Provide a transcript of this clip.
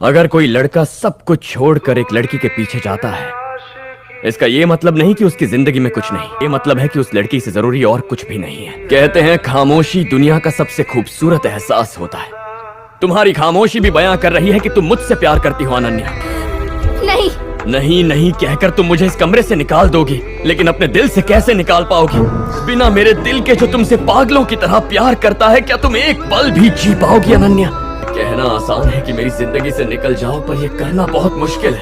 अगर कोई लड़का सब कुछ छोड़कर एक लड़की के पीछे जाता है, इसका ये मतलब नहीं कि उसकी जिंदगी में कुछ नहीं, ये मतलब है कि उस लड़की से जरूरी और कुछ भी नहीं है। कहते हैं खामोशी दुनिया का सबसे खूबसूरत एहसास होता है। तुम्हारी खामोशी भी बयां कर रही है कि तुम मुझसे प्यार करती हो अनन्या। नहीं नहीं नहीं कहकर तुम मुझे इस कमरे से निकाल दोगी, लेकिन अपने दिल से कैसे निकाल पाओगी? बिना मेरे दिल के जो तुमसे पागलों की तरह प्यार करता है, क्या तुम एक पल भी जी पाओगी अनन्या? कहना आसान है कि मेरी जिंदगी से निकल जाओ, पर यह करना बहुत मुश्किल है।